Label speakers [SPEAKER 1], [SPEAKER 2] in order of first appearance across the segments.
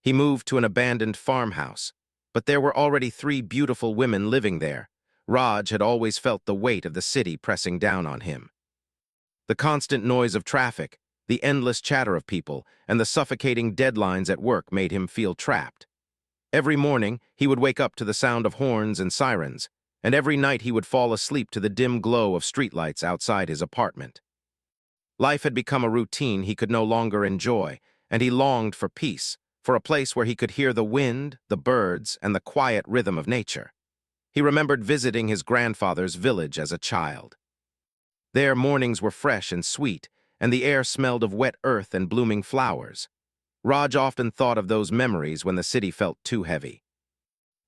[SPEAKER 1] He moved to an abandoned farmhouse, but there were already 3 beautiful women living there. Raj had always felt the weight of the city pressing down on him. The constant noise of traffic, the endless chatter of people, and the suffocating deadlines at work made him feel trapped. Every morning, he would wake up to the sound of horns and sirens, and every night he would fall asleep to the dim glow of streetlights outside his apartment. Life had become a routine he could no longer enjoy, and he longed for peace, for a place where he could hear the wind, the birds, and the quiet rhythm of nature. He remembered visiting his grandfather's village as a child. There, mornings were fresh and sweet, and the air smelled of wet earth and blooming flowers. Raj often thought of those memories when the city felt too heavy.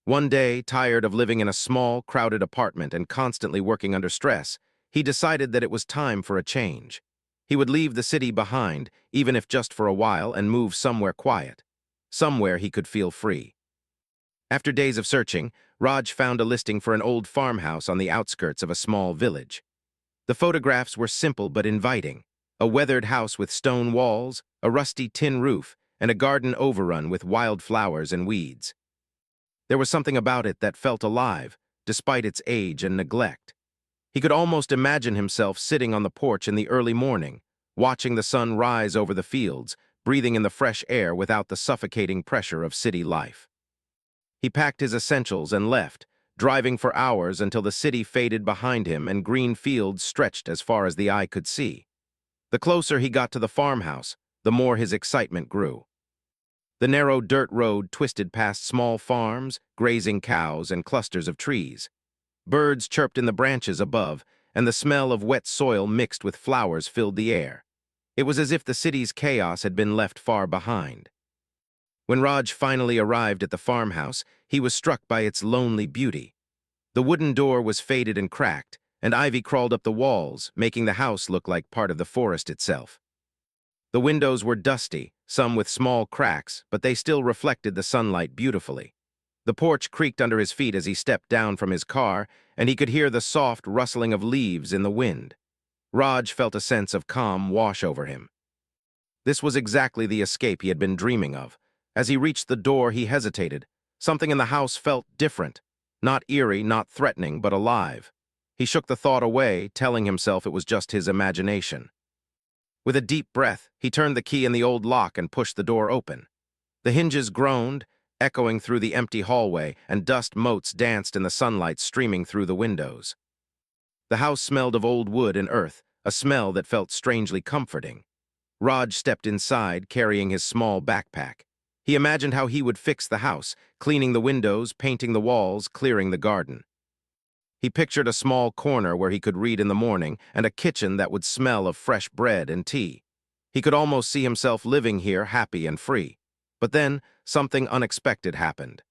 [SPEAKER 1] One day, tired of living in a small, crowded apartment and constantly working under stress, he decided that it was time for a change. He would leave the city behind, even if just for a while, and move somewhere quiet, somewhere he could feel free. After days of searching, Raj found a listing for an old farmhouse on the outskirts of a small village. The photographs were simple but inviting: a weathered house with stone walls, a rusty tin roof, and a garden overrun with wild flowers and weeds. There was something about it that felt alive, despite its age and neglect. He could almost imagine himself sitting on the porch in the early morning, watching the sun rise over the fields, breathing in the fresh air without the suffocating pressure of city life. He packed his essentials and left, driving for hours until the city faded behind him and green fields stretched as far as the eye could see. The closer he got to the farmhouse, the more his excitement grew. The narrow dirt road twisted past small farms, grazing cows, and clusters of trees. Birds chirped in the branches above, and the smell of wet soil mixed with flowers filled the air. It was as if the city's chaos had been left far behind. When Raj finally arrived at the farmhouse, he was struck by its lonely beauty. The wooden door was faded and cracked, and ivy crawled up the walls, making the house look like part of the forest itself. The windows were dusty, some with small cracks, but they still reflected the sunlight beautifully. The porch creaked under his feet as he stepped down from his car, and he could hear the soft rustling of leaves in the wind. Raj felt a sense of calm wash over him. This was exactly the escape he had been dreaming of. As he reached the door, he hesitated. Something in the house felt different. Not eerie, not threatening, but alive. He shook the thought away, telling himself it was just his imagination. With a deep breath, he turned the key in the old lock and pushed the door open. The hinges groaned, echoing through the empty hallway, and dust motes danced in the sunlight streaming through the windows. The house smelled of old wood and earth, a smell that felt strangely comforting. Raj stepped inside, carrying his small backpack. He imagined how he would fix the house, cleaning the windows, painting the walls, clearing the garden. He pictured a small corner where he could read in the morning, and a kitchen that would smell of fresh bread and tea. He could almost see himself living here, happy and free. But then, something unexpected happened.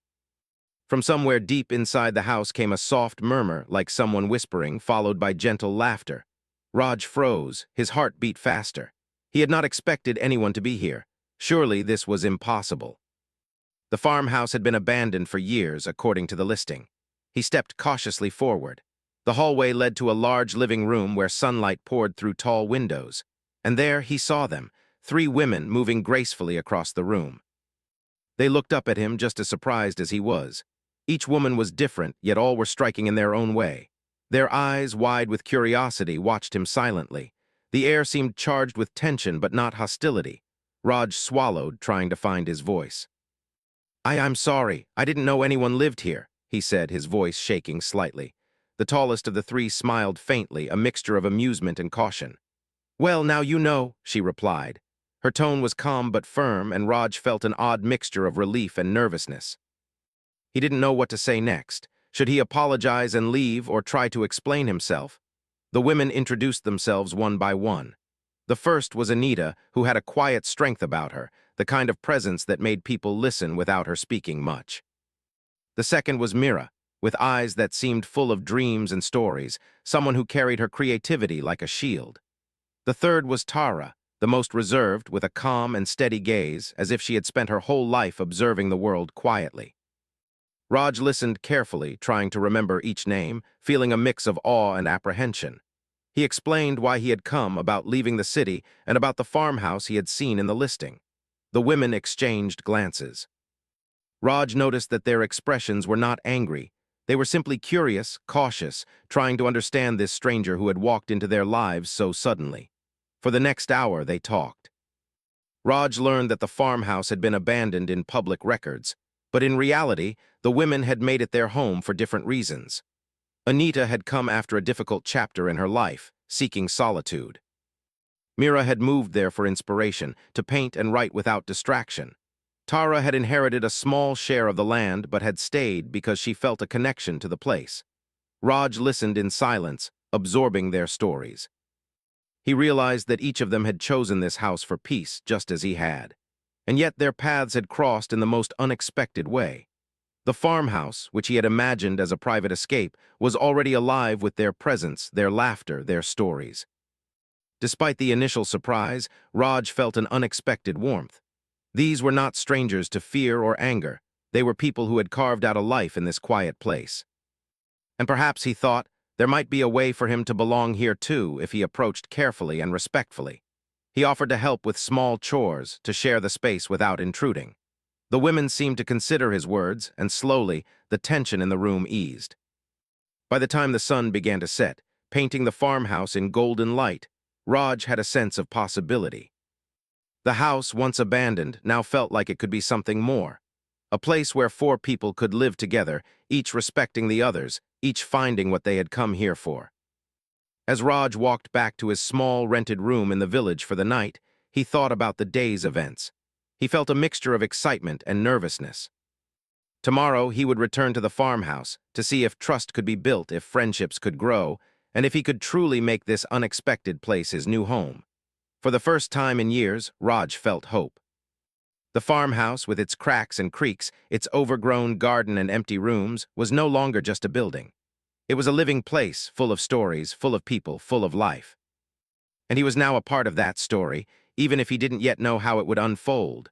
[SPEAKER 1] From somewhere deep inside the house came a soft murmur, like someone whispering, followed by gentle laughter. Raj froze, his heart beat faster. He had not expected anyone to be here. Surely this was impossible. The farmhouse had been abandoned for years, according to the listing. He stepped cautiously forward. The hallway led to a large living room where sunlight poured through tall windows. And there he saw them, 3 women moving gracefully across the room. They looked up at him just as surprised as he was. Each woman was different, yet all were striking in their own way. Their eyes, wide with curiosity, watched him silently. The air seemed charged with tension but not hostility. Raj swallowed, trying to find his voice. I'm sorry. I didn't know anyone lived here," he said, his voice shaking slightly. The tallest of the 3 smiled faintly, a mixture of amusement and caution. "Well, now you know," she replied. Her tone was calm but firm, and Raj felt an odd mixture of relief and nervousness. He didn't know what to say next. Should he apologize and leave, or try to explain himself? The women introduced themselves one by one. The first was Anita, who had a quiet strength about her, the kind of presence that made people listen without her speaking much. The second was Mira, with eyes that seemed full of dreams and stories, someone who carried her creativity like a shield. The third was Tara, the most reserved, with a calm and steady gaze, as if she had spent her whole life observing the world quietly. Raj listened carefully, trying to remember each name, feeling a mix of awe and apprehension. He explained why he had come, about leaving the city, and about the farmhouse he had seen in the listing. The women exchanged glances. Raj noticed that their expressions were not angry. They were simply curious, cautious, trying to understand this stranger who had walked into their lives so suddenly. For the next hour, they talked. Raj learned that the farmhouse had been abandoned in public records, but in reality, the women had made it their home for different reasons. Anita had come after a difficult chapter in her life, seeking solitude. Mira had moved there for inspiration, to paint and write without distraction. Tara had inherited a small share of the land but had stayed because she felt a connection to the place. Raj listened in silence, absorbing their stories. He realized that each of them had chosen this house for peace, just as he had. And yet their paths had crossed in the most unexpected way. The farmhouse, which he had imagined as a private escape, was already alive with their presence, their laughter, their stories. Despite the initial surprise, Raj felt an unexpected warmth. These were not strangers to fear or anger. They were people who had carved out a life in this quiet place. And perhaps, he thought, there might be a way for him to belong here too if he approached carefully and respectfully. He offered to help with small chores, to share the space without intruding. The women seemed to consider his words, and slowly, the tension in the room eased. By the time the sun began to set, painting the farmhouse in golden light, Raj had a sense of possibility. The house, once abandoned, now felt like it could be something more. A place where 4 people could live together, each respecting the others, each finding what they had come here for. As Raj walked back to his small rented room in the village for the night, he thought about the day's events. He felt a mixture of excitement and nervousness. Tomorrow he would return to the farmhouse to see if trust could be built, if friendships could grow, and if he could truly make this unexpected place his new home. For the first time in years, Raj felt hope. The farmhouse, with its cracks and creaks, its overgrown garden and empty rooms, was no longer just a building. It was a living place, full of stories, full of people, full of life. And he was now a part of that story, even if he didn't yet know how it would unfold.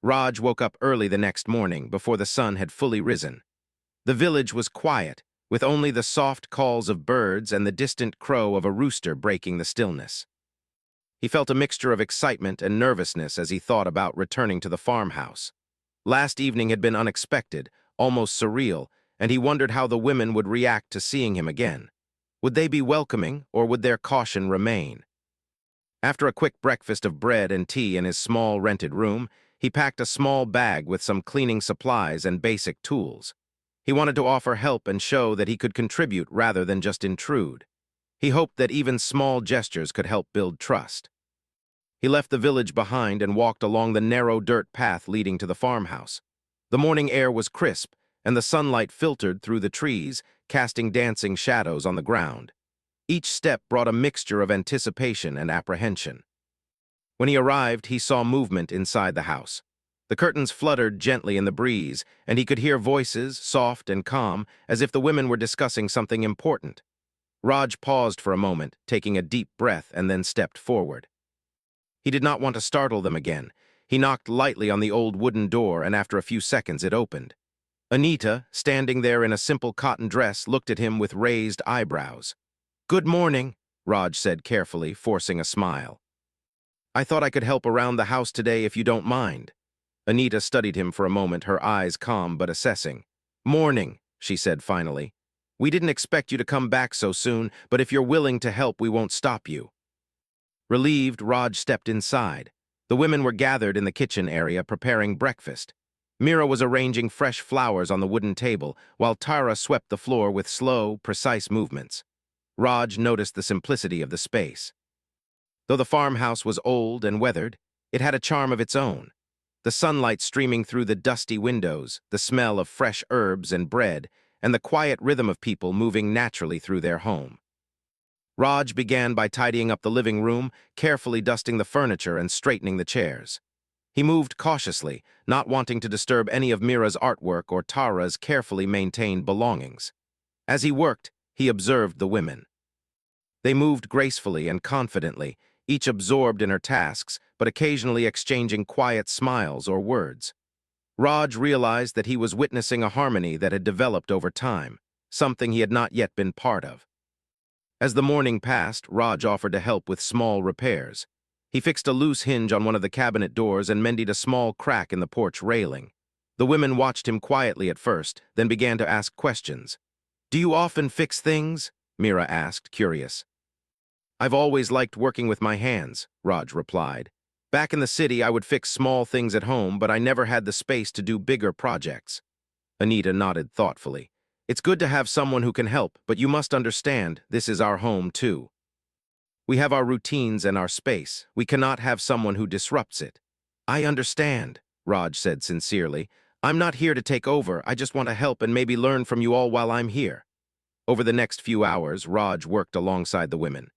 [SPEAKER 1] Raj woke up early the next morning, before the sun had fully risen. The village was quiet, with only the soft calls of birds and the distant crow of a rooster breaking the stillness. He felt a mixture of excitement and nervousness as he thought about returning to the farmhouse. Last evening had been unexpected, almost surreal, and he wondered how the women would react to seeing him again. Would they be welcoming, or would their caution remain? After a quick breakfast of bread and tea in his small rented room, he packed a small bag with some cleaning supplies and basic tools. He wanted to offer help and show that he could contribute rather than just intrude. He hoped that even small gestures could help build trust. He left the village behind and walked along the narrow dirt path leading to the farmhouse. The morning air was crisp, and the sunlight filtered through the trees, casting dancing shadows on the ground. Each step brought a mixture of anticipation and apprehension. When he arrived, he saw movement inside the house. The curtains fluttered gently in the breeze, and he could hear voices, soft and calm, as if the women were discussing something important. Raj paused for a moment, taking a deep breath, and then stepped forward. He did not want to startle them again. He knocked lightly on the old wooden door, and after a few seconds it opened. Anita, standing there in a simple cotton dress, looked at him with raised eyebrows. "Good morning," Raj said carefully, forcing a smile. "I thought I could help around the house today if you don't mind." Anita studied him for a moment, her eyes calm but assessing. "Morning," she said finally. "We didn't expect you to come back so soon, but if you're willing to help, we won't stop you." Relieved, Raj stepped inside. The women were gathered in the kitchen area preparing breakfast. Mira was arranging fresh flowers on the wooden table, while Tara swept the floor with slow, precise movements. Raj noticed the simplicity of the space. Though the farmhouse was old and weathered, it had a charm of its own. The sunlight streaming through the dusty windows, the smell of fresh herbs and bread, and the quiet rhythm of people moving naturally through their home. Raj began by tidying up the living room, carefully dusting the furniture and straightening the chairs. He moved cautiously, not wanting to disturb any of Mira's artwork or Tara's carefully maintained belongings. As he worked, he observed the women. They moved gracefully and confidently, each absorbed in her tasks, but occasionally exchanging quiet smiles or words. Raj realized that he was witnessing a harmony that had developed over time, something he had not yet been part of. As the morning passed, Raj offered to help with small repairs. He fixed a loose hinge on one of the cabinet doors and mended a small crack in the porch railing. The women watched him quietly at first, then began to ask questions. "Do you often fix things?" Mira asked, curious. "I've always liked working with my hands," Raj replied. "Back in the city, I would fix small things at home, but I never had the space to do bigger projects." Anita nodded thoughtfully. "It's good to have someone who can help, but you must understand, this is our home too. We have our routines and our space. We cannot have someone who disrupts it." "I understand," Raj said sincerely. "I'm not here to take over, I just want to help and maybe learn from you all while I'm here." Over the next few hours, Raj worked alongside the women.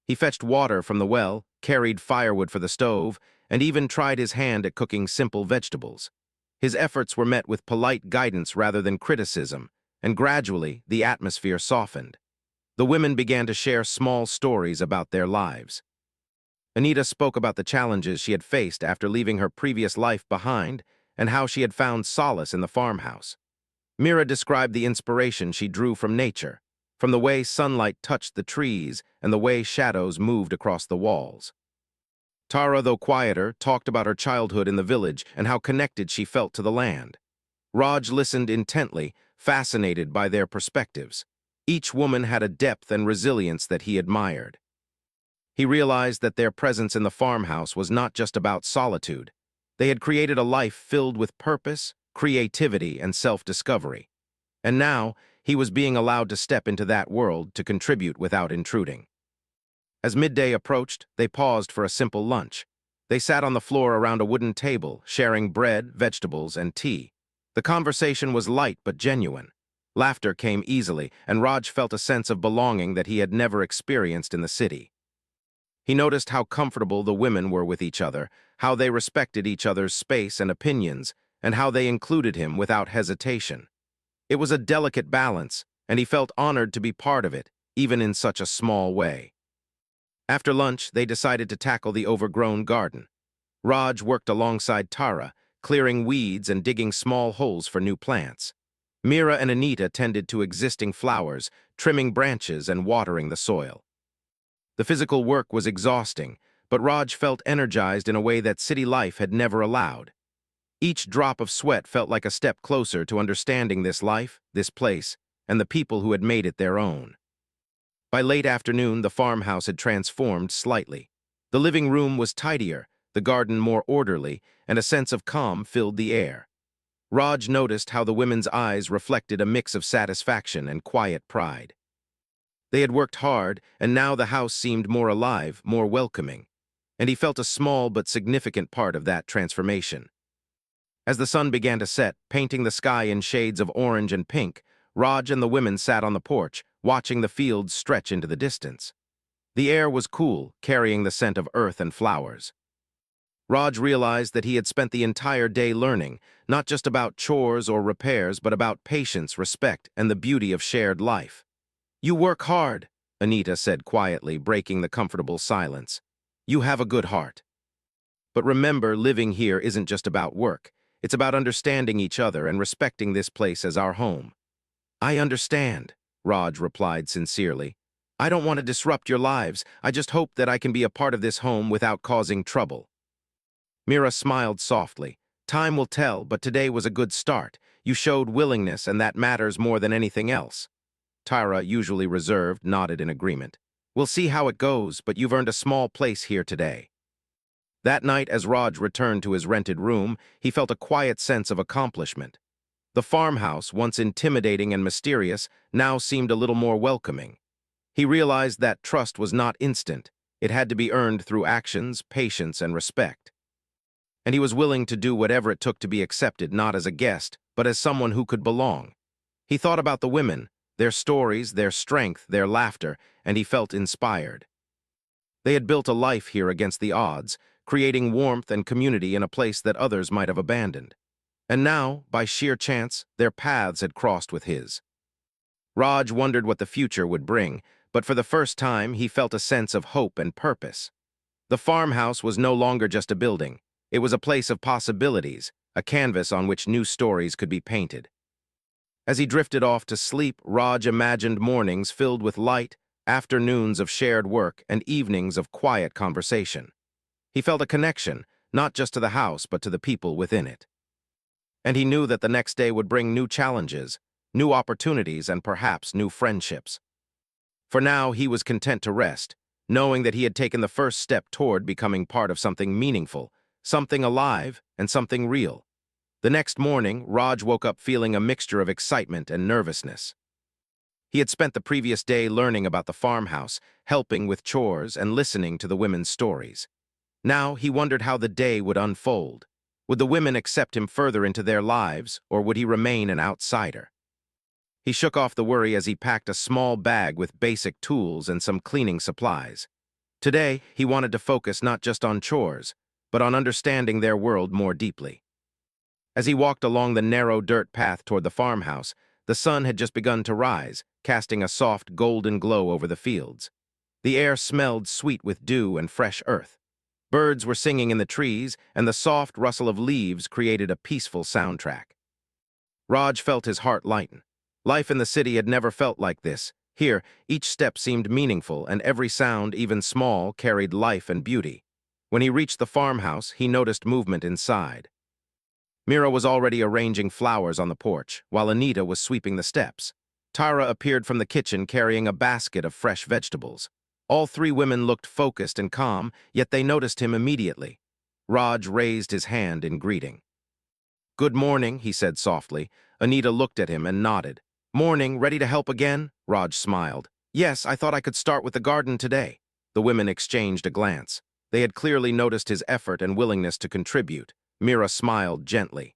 [SPEAKER 1] He fetched water from the well, carried firewood for the stove, and even tried his hand at cooking simple vegetables. His efforts were met with polite guidance rather than criticism, and gradually the atmosphere softened. The women began to share small stories about their lives. Anita spoke about the challenges she had faced after leaving her previous life behind and how she had found solace in the farmhouse. Mira described the inspiration she drew from nature, from the way sunlight touched the trees and the way shadows moved across the walls. Tara, though quieter, talked about her childhood in the village and how connected she felt to the land. Raj listened intently, fascinated by their perspectives. Each woman had a depth and resilience that he admired. He realized that their presence in the farmhouse was not just about solitude. They had created a life filled with purpose, creativity, and self-discovery. And now, he was being allowed to step into that world to contribute without intruding. As midday approached, they paused for a simple lunch. They sat on the floor around a wooden table, sharing bread, vegetables, and tea. The conversation was light but genuine. Laughter came easily, and Raj felt a sense of belonging that he had never experienced in the city. He noticed how comfortable the women were with each other, how they respected each other's space and opinions, and how they included him without hesitation. It was a delicate balance, and he felt honored to be part of it, even in such a small way. After lunch, they decided to tackle the overgrown garden. Raj worked alongside Tara, clearing weeds and digging small holes for new plants. Mira and Anita tended to existing flowers, trimming branches and watering the soil. The physical work was exhausting, but Raj felt energized in a way that city life had never allowed. Each drop of sweat felt like a step closer to understanding this life, this place, and the people who had made it their own. By late afternoon, the farmhouse had transformed slightly. The living room was tidier, the garden more orderly, and a sense of calm filled the air. Raj noticed how the women's eyes reflected a mix of satisfaction and quiet pride. They had worked hard, and now the house seemed more alive, more welcoming, and he felt a small but significant part of that transformation. As the sun began to set, painting the sky in shades of orange and pink, Raj and the women sat on the porch, watching the fields stretch into the distance. The air was cool, carrying the scent of earth and flowers. Raj realized that he had spent the entire day learning, not just about chores or repairs, but about patience, respect, and the beauty of shared life. "You work hard," Anita said quietly, breaking the comfortable silence. "You have a good heart. But remember, living here isn't just about work. It's about understanding each other and respecting this place as our home." "I understand," Raj replied sincerely. "I don't want to disrupt your lives. I just hope that I can be a part of this home without causing trouble." Mira smiled softly. "Time will tell, but today was a good start. You showed willingness, and that matters more than anything else." Tara, usually reserved, nodded in agreement. "We'll see how it goes, but you've earned a small place here today." That night, as Raj returned to his rented room, he felt a quiet sense of accomplishment. The farmhouse, once intimidating and mysterious, now seemed a little more welcoming. He realized that trust was not instant. It had to be earned through actions, patience, and respect. And he was willing to do whatever it took to be accepted, not as a guest, but as someone who could belong. He thought about the women, their stories, their strength, their laughter, and he felt inspired. They had built a life here against the odds, creating warmth and community in a place that others might have abandoned. And now, by sheer chance, their paths had crossed with his. Raj wondered what the future would bring, but for the first time he felt a sense of hope and purpose. The farmhouse was no longer just a building. It was a place of possibilities, a canvas on which new stories could be painted. As he drifted off to sleep, Raj imagined mornings filled with light, afternoons of shared work, and evenings of quiet conversation. He felt a connection, not just to the house but to the people within it. And he knew that the next day would bring new challenges, new opportunities, and perhaps new friendships. For now, he was content to rest, knowing that he had taken the first step toward becoming part of something meaningful, something alive, and something real. The next morning, Raj woke up feeling a mixture of excitement and nervousness. He had spent the previous day learning about the farmhouse, helping with chores, and listening to the women's stories. Now he wondered how the day would unfold. Would the women accept him further into their lives, or would he remain an outsider? He shook off the worry as he packed a small bag with basic tools and some cleaning supplies. Today, he wanted to focus not just on chores, but on understanding their world more deeply. As he walked along the narrow dirt path toward the farmhouse, the sun had just begun to rise, casting a soft golden glow over the fields. The air smelled sweet with dew and fresh earth. Birds were singing in the trees, and the soft rustle of leaves created a peaceful soundtrack. Raj felt his heart lighten. Life in the city had never felt like this. Here, each step seemed meaningful, and every sound, even small, carried life and beauty. When he reached the farmhouse, he noticed movement inside. Mira was already arranging flowers on the porch, while Anita was sweeping the steps. Tara appeared from the kitchen carrying a basket of fresh vegetables. All three women looked focused and calm, yet they noticed him immediately. Raj raised his hand in greeting. "Good morning," he said softly. Anita looked at him and nodded. "Morning, ready to help again?" Raj smiled. "Yes, I thought I could start with the garden today." The women exchanged a glance. They had clearly noticed his effort and willingness to contribute. Mira smiled gently.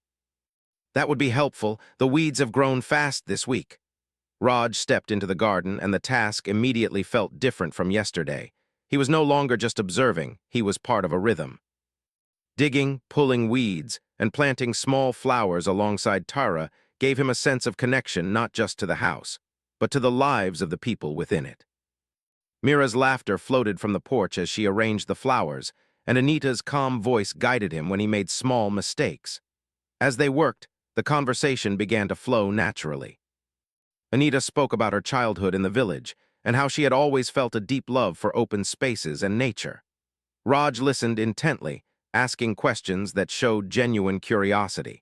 [SPEAKER 1] "That would be helpful. The weeds have grown fast this week." Raj stepped into the garden, and the task immediately felt different from yesterday. He was no longer just observing, he was part of a rhythm. Digging, pulling weeds, and planting small flowers alongside Tara gave him a sense of connection not just to the house, but to the lives of the people within it. Mira's laughter floated from the porch as she arranged the flowers, and Anita's calm voice guided him when he made small mistakes. As they worked, the conversation began to flow naturally. Anita spoke about her childhood in the village and how she had always felt a deep love for open spaces and nature. Raj listened intently, asking questions that showed genuine curiosity.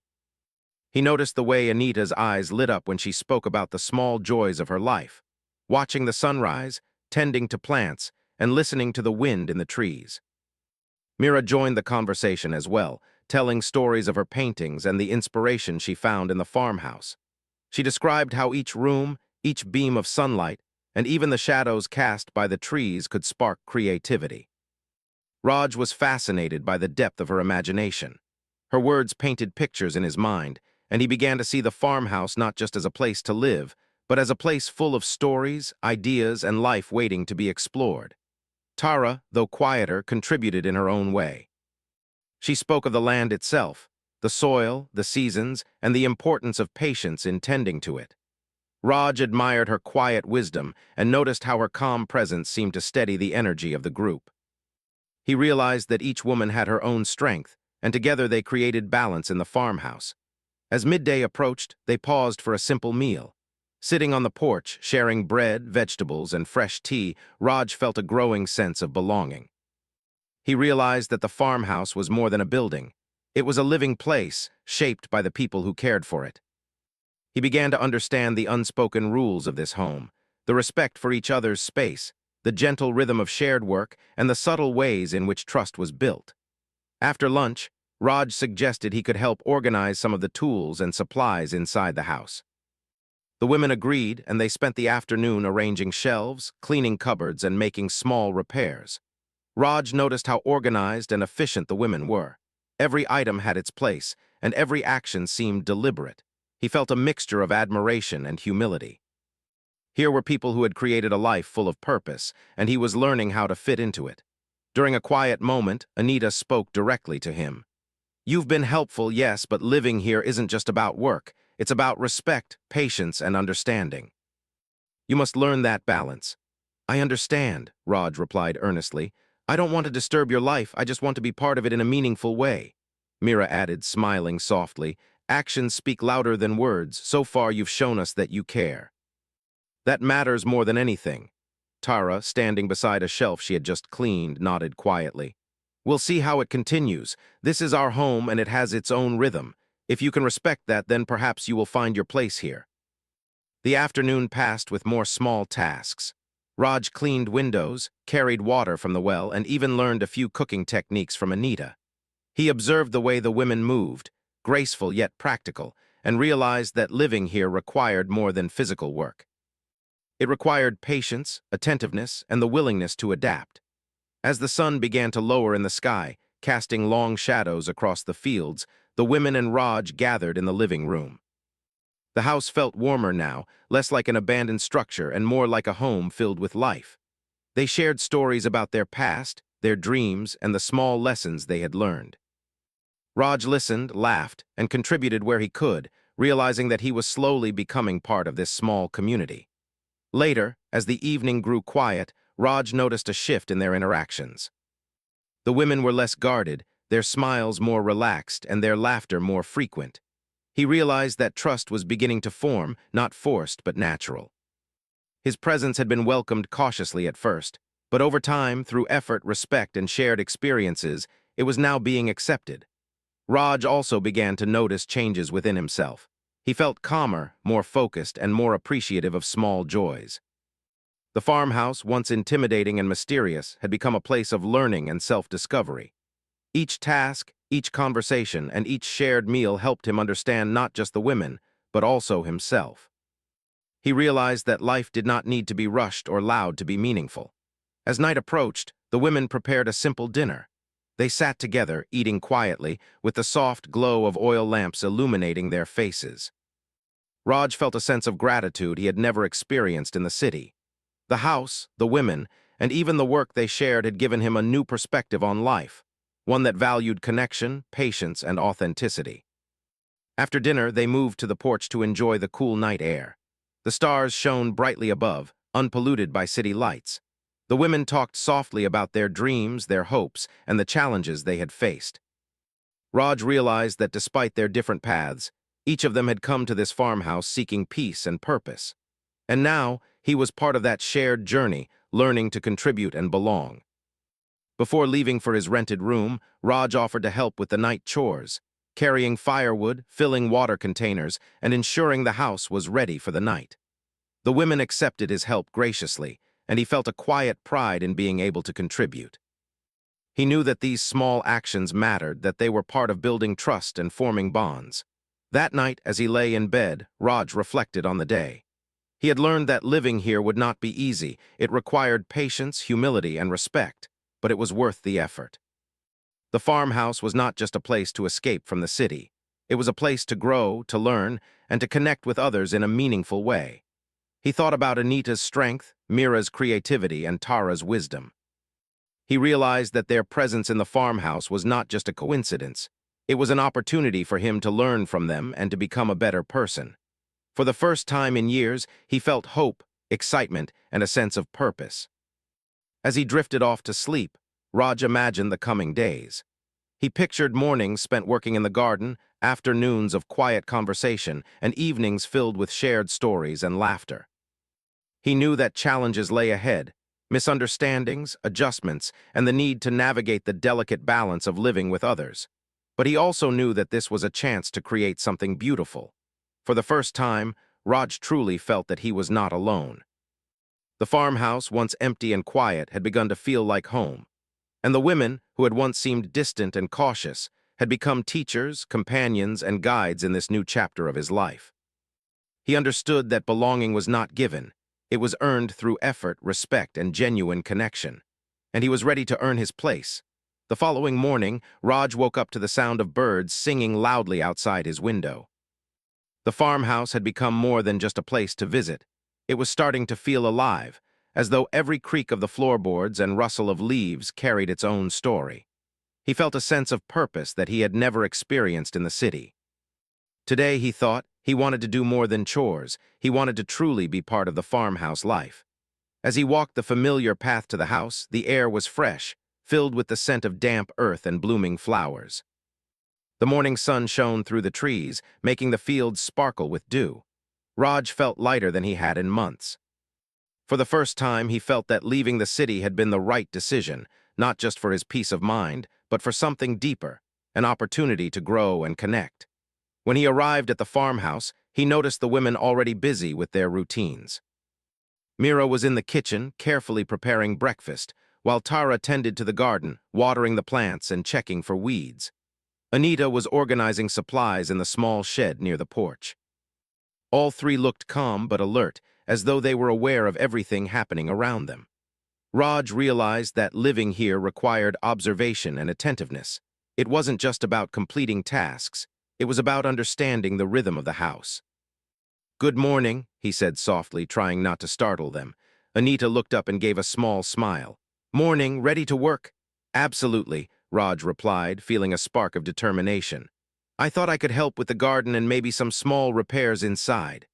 [SPEAKER 1] He noticed the way Anita's eyes lit up when she spoke about the small joys of her life, watching the sunrise, tending to plants, and listening to the wind in the trees. Mira joined the conversation as well, telling stories of her paintings and the inspiration she found in the farmhouse. She described how each room, each beam of sunlight, and even the shadows cast by the trees could spark creativity. Raj was fascinated by the depth of her imagination. Her words painted pictures in his mind, and he began to see the farmhouse not just as a place to live, but as a place full of stories, ideas, and life waiting to be explored. Tara, though quieter, contributed in her own way. She spoke of the land itself, the soil, the seasons, and the importance of patience in tending to it. Raj admired her quiet wisdom and noticed how her calm presence seemed to steady the energy of the group. He realized that each woman had her own strength, and together they created balance in the farmhouse. As midday approached, they paused for a simple meal. Sitting on the porch, sharing bread, vegetables, and fresh tea, Raj felt a growing sense of belonging. He realized that the farmhouse was more than a building. It was a living place, shaped by the people who cared for it. He began to understand the unspoken rules of this home, the respect for each other's space, the gentle rhythm of shared work, and the subtle ways in which trust was built. After lunch, Raj suggested he could help organize some of the tools and supplies inside the house. The women agreed, and they spent the afternoon arranging shelves, cleaning cupboards, and making small repairs. Raj noticed how organized and efficient the women were. Every item had its place, and every action seemed deliberate. He felt a mixture of admiration and humility. Here were people who had created a life full of purpose, and he was learning how to fit into it. During a quiet moment, Anita spoke directly to him. "You've been helpful, yes, but living here isn't just about work. It's about respect, patience, and understanding. You must learn that balance." "I understand," Raj replied earnestly. "I don't want to disturb your life, I just want to be part of it in a meaningful way." Mira added, smiling softly, "Actions speak louder than words. So far you've shown us that you care." "That matters more than anything." Tara, standing beside a shelf she had just cleaned, nodded quietly. We'll see how it continues. This is our home and it has its own rhythm. If you can respect that, then perhaps you will find your place here. The afternoon passed with more small tasks. Raj cleaned windows, carried water from the well, and even learned a few cooking techniques from Anita. He observed the way the women moved, graceful yet practical, and realized that living here required more than physical work. It required patience, attentiveness, and the willingness to adapt. As the sun began to lower in the sky, casting long shadows across the fields, the women and Raj gathered in the living room. The house felt warmer now, less like an abandoned structure and more like a home filled with life. They shared stories about their past, their dreams, and the small lessons they had learned. Raj listened, laughed, and contributed where he could, realizing that he was slowly becoming part of this small community. Later, as the evening grew quiet, Raj noticed a shift in their interactions. The women were less guarded, their smiles more relaxed, and their laughter more frequent. He realized that trust was beginning to form, not forced but natural. His presence had been welcomed cautiously at first, but over time, through effort, respect, and shared experiences, it was now being accepted. Raj also began to notice changes within himself. He felt calmer, more focused, and more appreciative of small joys. The farmhouse, once intimidating and mysterious, had become a place of learning and self-discovery. Each task, each conversation, and each shared meal helped him understand not just the women, but also himself. He realized that life did not need to be rushed or loud to be meaningful. As night approached, the women prepared a simple dinner. They sat together, eating quietly, with the soft glow of oil lamps illuminating their faces. Raj felt a sense of gratitude he had never experienced in the city. The house, the women, and even the work they shared had given him a new perspective on life, one that valued connection, patience, and authenticity. After dinner, they moved to the porch to enjoy the cool night air. The stars shone brightly above, unpolluted by city lights. The women talked softly about their dreams, their hopes, and the challenges they had faced. Raj realized that despite their different paths, each of them had come to this farmhouse seeking peace and purpose. And now, he was part of that shared journey, learning to contribute and belong. Before leaving for his rented room, Raj offered to help with the night chores, carrying firewood, filling water containers, and ensuring the house was ready for the night. The women accepted his help graciously, and he felt a quiet pride in being able to contribute. He knew that these small actions mattered, that they were part of building trust and forming bonds. That night, as he lay in bed, Raj reflected on the day. He had learned that living here would not be easy. It required patience, humility, and respect, but it was worth the effort. The farmhouse was not just a place to escape from the city. It was a place to grow, to learn, and to connect with others in a meaningful way. He thought about Anita's strength, Mira's creativity, and Tara's wisdom. He realized that their presence in the farmhouse was not just a coincidence. It was an opportunity for him to learn from them and to become a better person. For the first time in years, he felt hope, excitement, and a sense of purpose. As he drifted off to sleep, Raj imagined the coming days. He pictured mornings spent working in the garden, afternoons of quiet conversation, and evenings filled with shared stories and laughter. He knew that challenges lay ahead, misunderstandings, adjustments, and the need to navigate the delicate balance of living with others. But he also knew that this was a chance to create something beautiful. For the first time, Raj truly felt that he was not alone. The farmhouse, once empty and quiet, had begun to feel like home. And the women, who had once seemed distant and cautious, had become teachers, companions, and guides in this new chapter of his life. He understood that belonging was not given. It was earned through effort, respect, and genuine connection. And he was ready to earn his place. The following morning, Raj woke up to the sound of birds singing loudly outside his window. The farmhouse had become more than just a place to visit. It was starting to feel alive, as though every creak of the floorboards and rustle of leaves carried its own story. He felt a sense of purpose that he had never experienced in the city. Today, he thought, he wanted to do more than chores. He wanted to truly be part of the farmhouse life. As he walked the familiar path to the house, the air was fresh, filled with the scent of damp earth and blooming flowers. The morning sun shone through the trees, making the fields sparkle with dew. Raj felt lighter than he had in months. For the first time, he felt that leaving the city had been the right decision, not just for his peace of mind, but for something deeper, an opportunity to grow and connect. When he arrived at the farmhouse, he noticed the women already busy with their routines. Mira was in the kitchen, carefully preparing breakfast, while Tara tended to the garden, watering the plants and checking for weeds. Anita was organizing supplies in the small shed near the porch. All three looked calm but alert, as though they were aware of everything happening around them. Raj realized that living here required observation and attentiveness. It wasn't just about completing tasks, it was about understanding the rhythm of the house. "Good morning," he said softly, trying not to startle them. Anita looked up and gave a small smile. "Morning, ready to work?" "Absolutely," Raj replied, feeling a spark of determination. "I thought I could help with the garden and maybe some small repairs inside."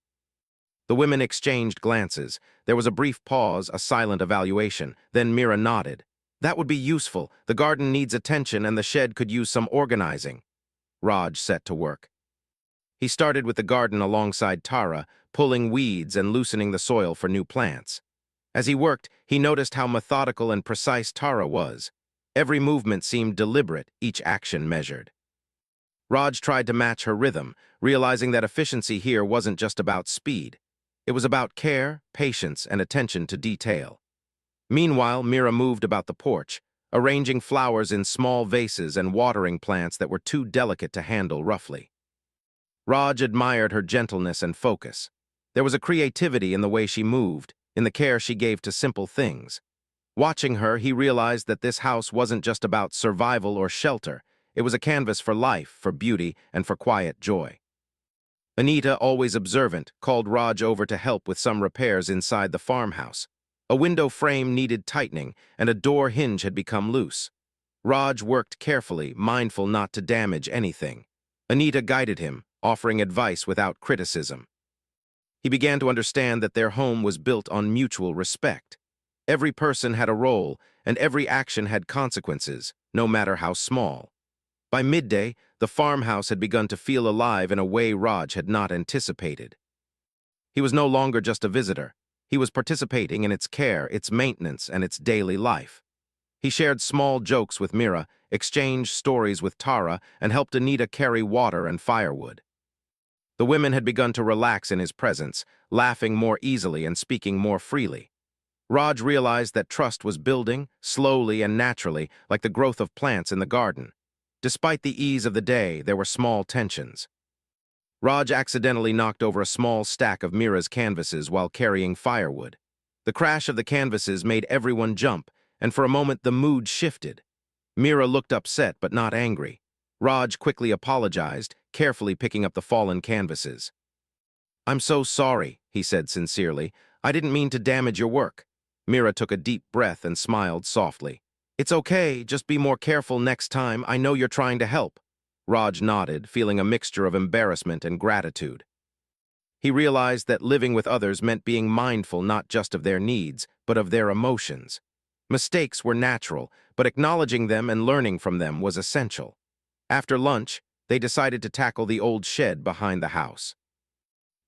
[SPEAKER 1] The women exchanged glances. There was a brief pause, a silent evaluation. Then Mira nodded. "That would be useful. The garden needs attention and the shed could use some organizing." Raj set to work. He started with the garden alongside Tara, pulling weeds and loosening the soil for new plants. As he worked, he noticed how methodical and precise Tara was. Every movement seemed deliberate, each action measured. Raj tried to match her rhythm, realizing that efficiency here wasn't just about speed. It was about care, patience, and attention to detail. Meanwhile, Mira moved about the porch, arranging flowers in small vases and watering plants that were too delicate to handle roughly. Raj admired her gentleness and focus. There was a creativity in the way she moved, in the care she gave to simple things. Watching her, he realized that this house wasn't just about survival or shelter. It was a canvas for life, for beauty, and for quiet joy. Anita, always observant, called Raj over to help with some repairs inside the farmhouse. A window frame needed tightening, and a door hinge had become loose. Raj worked carefully, mindful not to damage anything. Anita guided him, offering advice without criticism. He began to understand that their home was built on mutual respect. Every person had a role, and every action had consequences, no matter how small. By midday, the farmhouse had begun to feel alive in a way Raj had not anticipated. He was no longer just a visitor. He was participating in its care, its maintenance, and its daily life. He shared small jokes with Mira, exchanged stories with Tara, and helped Anita carry water and firewood. The women had begun to relax in his presence, laughing more easily and speaking more freely. Raj realized that trust was building, slowly and naturally, like the growth of plants in the garden. Despite the ease of the day, there were small tensions. Raj accidentally knocked over a small stack of Mira's canvases while carrying firewood. The crash of the canvases made everyone jump, and for a moment the mood shifted. Mira looked upset but not angry. Raj quickly apologized, carefully picking up the fallen canvases. "I'm so sorry," he said sincerely. "I didn't mean to damage your work." Mira took a deep breath and smiled softly. "It's okay, just be more careful next time. I know you're trying to help." Raj nodded, feeling a mixture of embarrassment and gratitude. He realized that living with others meant being mindful not just of their needs, but of their emotions. Mistakes were natural, but acknowledging them and learning from them was essential. After lunch, they decided to tackle the old shed behind the house.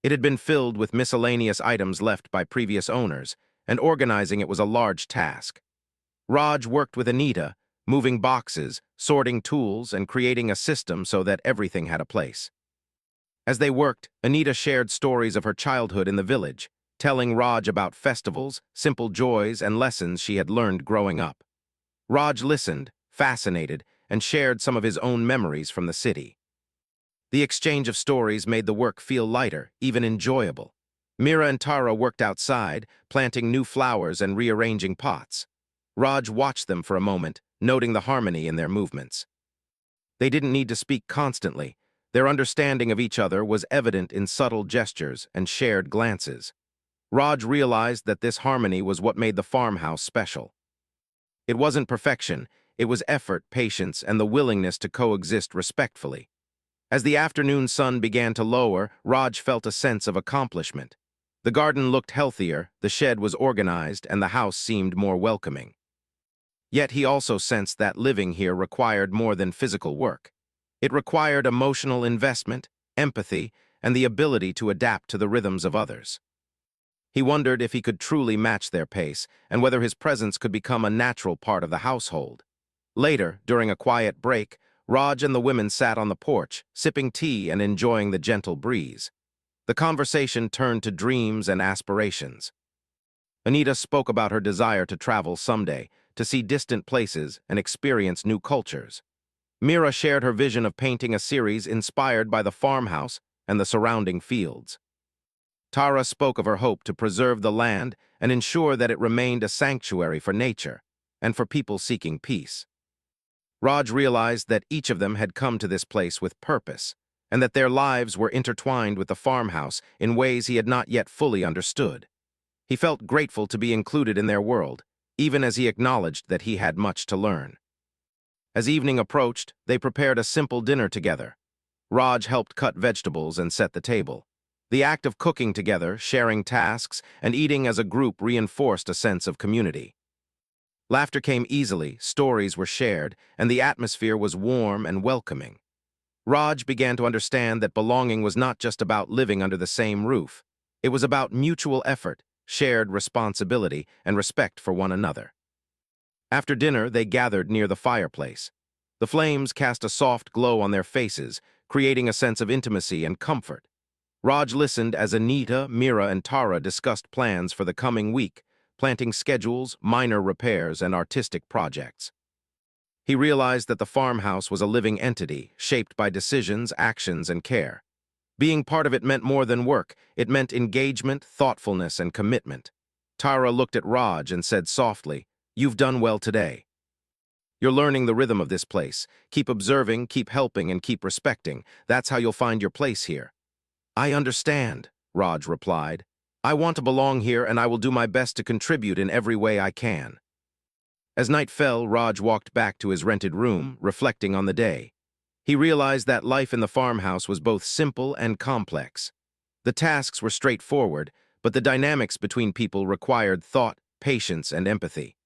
[SPEAKER 1] It had been filled with miscellaneous items left by previous owners, and organizing it was a large task. Raj worked with Anita, moving boxes, sorting tools, and creating a system so that everything had a place. As they worked, Anita shared stories of her childhood in the village, telling Raj about festivals, simple joys, and lessons she had learned growing up. Raj listened, fascinated, and shared some of his own memories from the city. The exchange of stories made the work feel lighter, even enjoyable. Mira and Tara worked outside, planting new flowers and rearranging pots. Raj watched them for a moment, noting the harmony in their movements. They didn't need to speak constantly. Their understanding of each other was evident in subtle gestures and shared glances. Raj realized that this harmony was what made the farmhouse special. It wasn't perfection, it was effort, patience, and the willingness to coexist respectfully. As the afternoon sun began to lower, Raj felt a sense of accomplishment. The garden looked healthier, the shed was organized, and the house seemed more welcoming. Yet he also sensed that living here required more than physical work. It required emotional investment, empathy, and the ability to adapt to the rhythms of others. He wondered if he could truly match their pace and whether his presence could become a natural part of the household. Later, during a quiet break, Raj and the women sat on the porch, sipping tea and enjoying the gentle breeze. The conversation turned to dreams and aspirations. Anita spoke about her desire to travel someday, to see distant places and experience new cultures. Mira shared her vision of painting a series inspired by the farmhouse and the surrounding fields. Tara spoke of her hope to preserve the land and ensure that it remained a sanctuary for nature and for people seeking peace. Raj realized that each of them had come to this place with purpose, and that their lives were intertwined with the farmhouse in ways he had not yet fully understood. He felt grateful to be included in their world, even as he acknowledged that he had much to learn. As evening approached, they prepared a simple dinner together. Raj helped cut vegetables and set the table. The act of cooking together, sharing tasks, and eating as a group reinforced a sense of community. Laughter came easily, stories were shared, and the atmosphere was warm and welcoming. Raj began to understand that belonging was not just about living under the same roof. It was about mutual effort, shared responsibility, and respect for one another. After dinner, they gathered near the fireplace. The flames cast a soft glow on their faces, creating a sense of intimacy and comfort. Raj listened as Anita, Mira, and Tara discussed plans for the coming week, planting schedules, minor repairs, and artistic projects. He realized that the farmhouse was a living entity, shaped by decisions, actions, and care. Being part of it meant more than work. It meant engagement, thoughtfulness, and commitment. Tara looked at Raj and said softly, "You've done well today. You're learning the rhythm of this place. Keep observing, keep helping, and keep respecting. That's how you'll find your place here." "I understand," Raj replied. "I want to belong here, and I will do my best to contribute in every way I can." As night fell, Raj walked back to his rented room, reflecting on the day. He realized that life in the farmhouse was both simple and complex. The tasks were straightforward, but the dynamics between people required thought, patience, and empathy.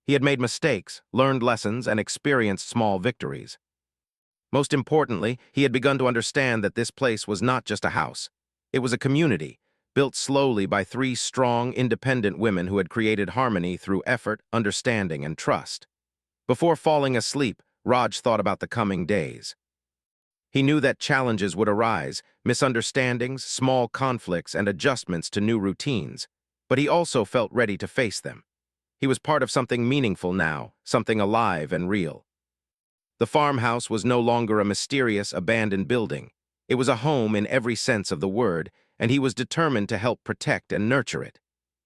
[SPEAKER 1] He had made mistakes, learned lessons, and experienced small victories. Most importantly, he had begun to understand that this place was not just a house. It was a community, built slowly by three strong, independent women who had created harmony through effort, understanding, and trust. Before falling asleep, Raj thought about the coming days. He knew that challenges would arise, misunderstandings, small conflicts, and adjustments to new routines, but he also felt ready to face them. He was part of something meaningful now, something alive and real. The farmhouse was no longer a mysterious, abandoned building. It was a home in every sense of the word, and he was determined to help protect and nurture it.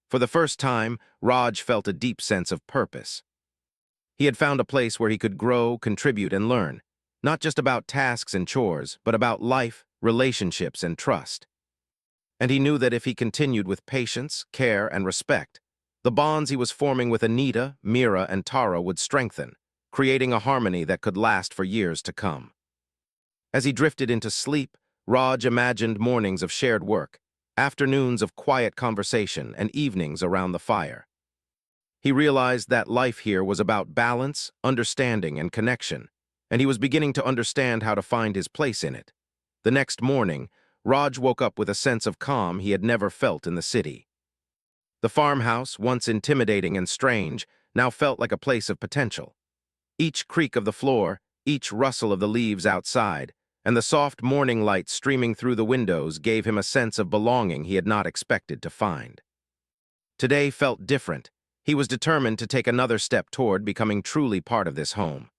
[SPEAKER 1] For the first time, Raj felt a deep sense of purpose. He had found a place where he could grow, contribute, and learn, not just about tasks and chores, but about life, relationships, and trust. And he knew that if he continued with patience, care, and respect, the bonds he was forming with Anita, Mira, and Tara would strengthen, creating a harmony that could last for years to come. As he drifted into sleep, Raj imagined mornings of shared work, afternoons of quiet conversation, and evenings around the fire. He realized that life here was about balance, understanding, and connection, and he was beginning to understand how to find his place in it. The next morning, Raj woke up with a sense of calm he had never felt in the city. The farmhouse, once intimidating and strange, now felt like a place of potential. Each creak of the floor, each rustle of the leaves outside, and the soft morning light streaming through the windows gave him a sense of belonging he had not expected to find. Today felt different. He was determined to take another step toward becoming truly part of this home.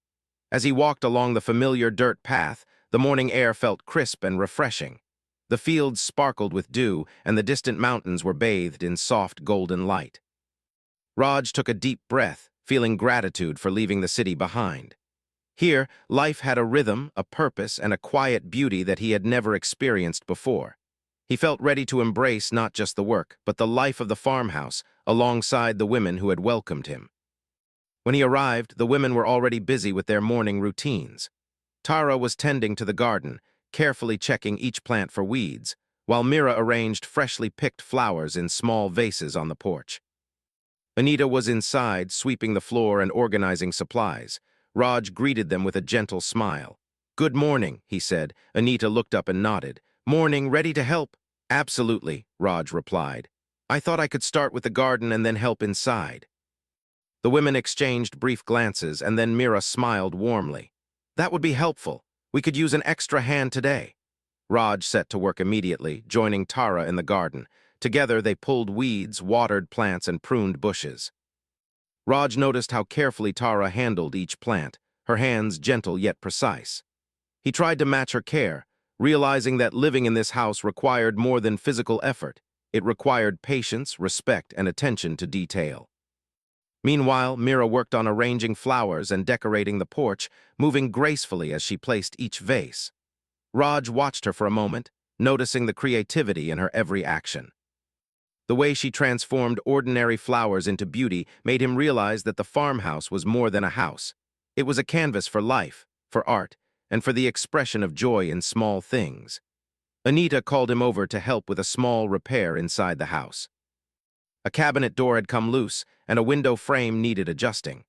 [SPEAKER 1] As he walked along the familiar dirt path, the morning air felt crisp and refreshing. The fields sparkled with dew, and the distant mountains were bathed in soft golden light. Raj took a deep breath, feeling gratitude for leaving the city behind. Here, life had a rhythm, a purpose, and a quiet beauty that he had never experienced before. He felt ready to embrace not just the work, but the life of the farmhouse, alongside the women who had welcomed him. When he arrived, the women were already busy with their morning routines. Tara was tending to the garden, carefully checking each plant for weeds, while Mira arranged freshly picked flowers in small vases on the porch. Anita was inside, sweeping the floor and organizing supplies. Raj greeted them with a gentle smile. "Good morning," he said. Anita looked up and nodded. "Morning, ready to help?" "Absolutely," Raj replied. I thought I could start with the garden and then help inside. The women exchanged brief glances, and then Mira smiled warmly. That would be helpful. We could use an extra hand today. Raj set to work immediately, joining Tara in the garden. Together they pulled weeds, watered plants, and pruned bushes. Raj noticed how carefully Tara handled each plant, her hands gentle yet precise. He tried to match her care, realizing that living in this house required more than physical effort. It required patience, respect, and attention to detail. Meanwhile, Mira worked on arranging flowers and decorating the porch, moving gracefully as she placed each vase. Raj watched her for a moment, noticing the creativity in her every action. The way she transformed ordinary flowers into beauty made him realize that the farmhouse was more than a house. It was a canvas for life, for art, and for the expression of joy in small things. Anita called him over to help with a small repair inside the house. A cabinet door had come loose, and a window frame needed adjusting.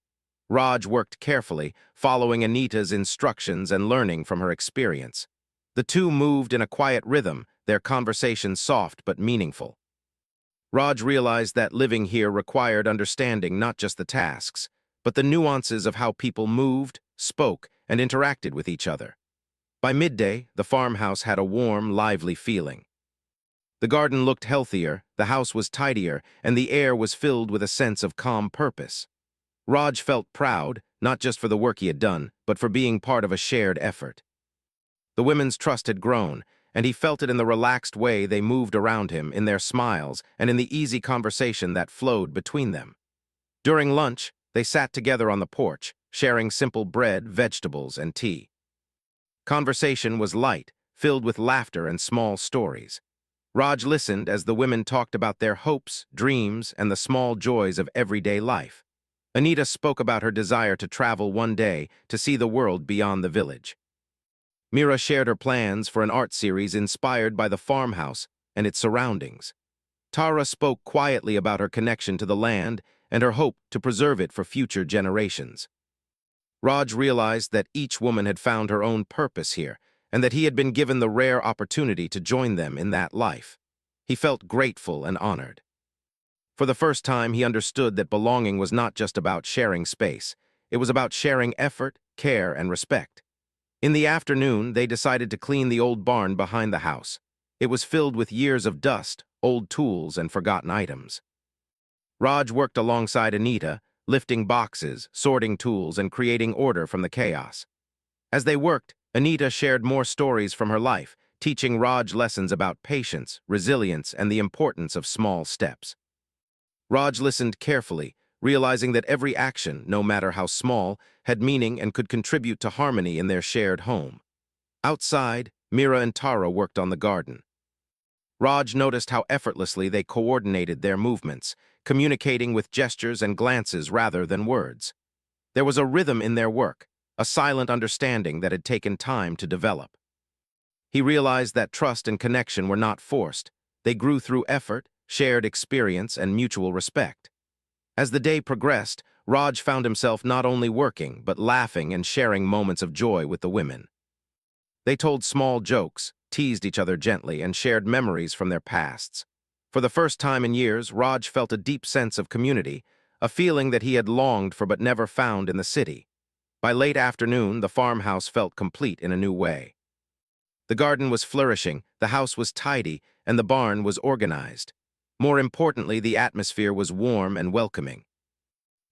[SPEAKER 1] Raj worked carefully, following Anita's instructions and learning from her experience. The two moved in a quiet rhythm, their conversation soft but meaningful. Raj realized that living here required understanding not just the tasks, but the nuances of how people moved, spoke, and interacted with each other. By midday, the farmhouse had a warm, lively feeling. The garden looked healthier, the house was tidier, and the air was filled with a sense of calm purpose. Raj felt proud, not just for the work he had done, but for being part of a shared effort. The women's trust had grown, and he felt it in the relaxed way they moved around him, in their smiles, and in the easy conversation that flowed between them. During lunch, they sat together on the porch, sharing simple bread, vegetables, and tea. Conversation was light, filled with laughter and small stories. Raj listened as the women talked about their hopes, dreams, and the small joys of everyday life. Anita spoke about her desire to travel one day to see the world beyond the village. Mira shared her plans for an art series inspired by the farmhouse and its surroundings. Tara spoke quietly about her connection to the land and her hope to preserve it for future generations. Raj realized that each woman had found her own purpose here, and that he had been given the rare opportunity to join them in that life. He felt grateful and honored. For the first time, he understood that belonging was not just about sharing space. It was about sharing effort, care, and respect. In the afternoon, they decided to clean the old barn behind the house. It was filled with years of dust, old tools, and forgotten items. Raj worked alongside Anita, lifting boxes, sorting tools, and creating order from the chaos. As they worked, Anita shared more stories from her life, teaching Raj lessons about patience, resilience, and the importance of small steps. Raj listened carefully, realizing that every action, no matter how small, had meaning and could contribute to harmony in their shared home. Outside, Mira and Tara worked on the garden. Raj noticed how effortlessly they coordinated their movements, communicating with gestures and glances rather than words. There was a rhythm in their work, a silent understanding that had taken time to develop. He realized that trust and connection were not forced. They grew through effort, shared experience, and mutual respect. As the day progressed, Raj found himself not only working, but laughing and sharing moments of joy with the women. They told small jokes, teased each other gently, and shared memories from their pasts. For the first time in years, Raj felt a deep sense of community, a feeling that he had longed for but never found in the city. By late afternoon, the farmhouse felt complete in a new way. The garden was flourishing, the house was tidy, and the barn was organized. More importantly, the atmosphere was warm and welcoming.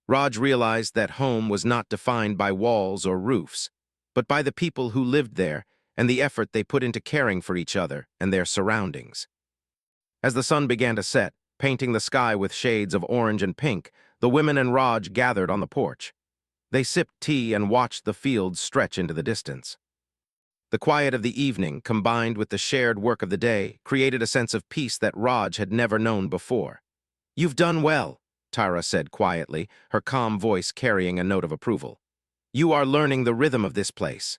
[SPEAKER 1] Raj realized that home was not defined by walls or roofs, but by the people who lived there and the effort they put into caring for each other and their surroundings. As the sun began to set, painting the sky with shades of orange and pink, the women and Raj gathered on the porch. They sipped tea and watched the fields stretch into the distance. The quiet of the evening, combined with the shared work of the day, created a sense of peace that Raj had never known before. "You've done well," Tara said quietly, her calm voice carrying a note of approval. "You are learning the rhythm of this place.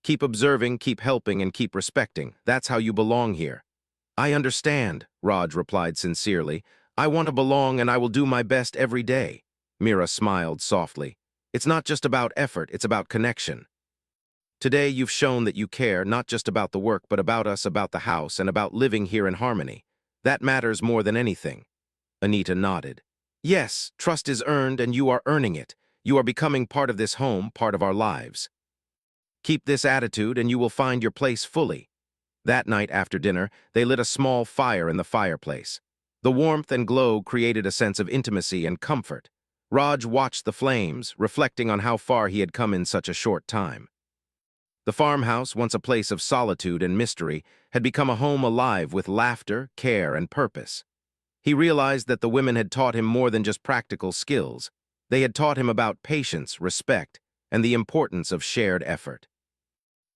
[SPEAKER 1] Keep observing, keep helping, and keep respecting. That's how you belong here." "I understand," Raj replied sincerely. "I want to belong, and I will do my best every day." Mira smiled softly. "It's not just about effort, it's about connection. Today you've shown that you care not just about the work, but about us, about the house, and about living here in harmony. That matters more than anything. Anita nodded. Yes, trust is earned and you are earning it. You are becoming part of this home, part of our lives. Keep this attitude and you will find your place fully. That night after dinner, they lit a small fire in the fireplace. The warmth and glow created a sense of intimacy and comfort. Raj watched the flames, reflecting on how far he had come in such a short time. The farmhouse, once a place of solitude and mystery, had become a home alive with laughter, care, and purpose. He realized that the women had taught him more than just practical skills. They had taught him about patience, respect, and the importance of shared effort.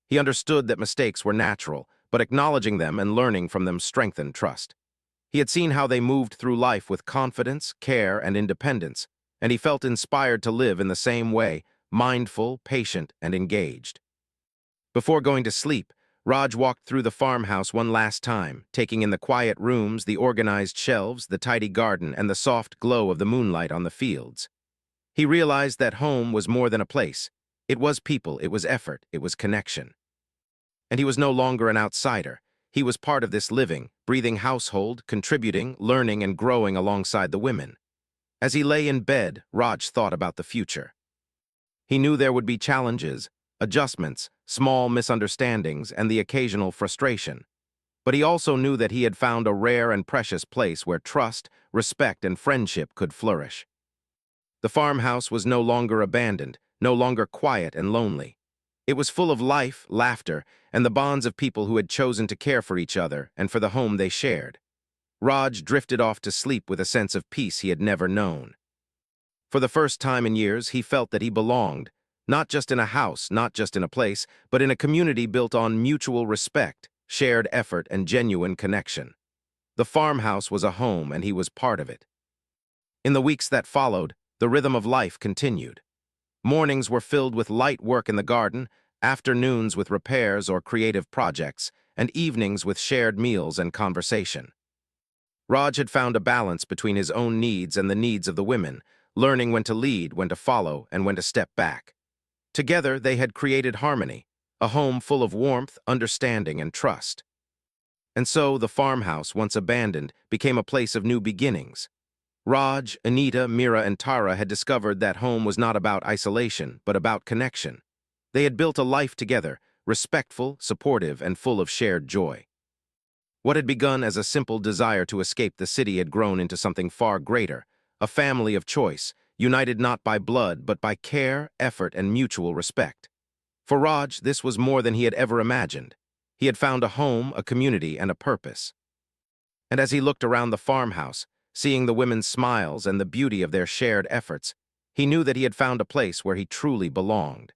[SPEAKER 1] He understood that mistakes were natural, but acknowledging them and learning from them strengthened trust. He had seen how they moved through life with confidence, care, and independence, and he felt inspired to live in the same way, mindful, patient, and engaged. Before going to sleep, Raj walked through the farmhouse one last time, taking in the quiet rooms, the organized shelves, the tidy garden, and the soft glow of the moonlight on the fields. He realized that home was more than a place. It was people, it was effort, it was connection. And he was no longer an outsider. He was part of this living, breathing household, contributing, learning, and growing alongside the women. As he lay in bed, Raj thought about the future. He knew there would be challenges, adjustments, small misunderstandings, and the occasional frustration. But he also knew that he had found a rare and precious place where trust, respect, and friendship could flourish. The farmhouse was no longer abandoned, no longer quiet and lonely. It was full of life, laughter, and the bonds of people who had chosen to care for each other and for the home they shared. Raj drifted off to sleep with a sense of peace he had never known. For the first time in years, he felt that he belonged, not just in a house, not just in a place, but in a community built on mutual respect, shared effort, and genuine connection. The farmhouse was a home, and he was part of it. In the weeks that followed, the rhythm of life continued. Mornings were filled with light work in the garden, afternoons with repairs or creative projects, and evenings with shared meals and conversation. Raj had found a balance between his own needs and the needs of the women, learning when to lead, when to follow, and when to step back. Together, they had created harmony, a home full of warmth, understanding, and trust. And so, the farmhouse, once abandoned, became a place of new beginnings. Raj, Anita, Mira, and Tara had discovered that home was not about isolation, but about connection. They had built a life together, respectful, supportive, and full of shared joy. What had begun as a simple desire to escape the city had grown into something far greater, a family of choice, united not by blood, but by care, effort, and mutual respect. For Raj, this was more than he had ever imagined. He had found a home, a community, and a purpose. And as he looked around the farmhouse, seeing the women's smiles and the beauty of their shared efforts, he knew that he had found a place where he truly belonged.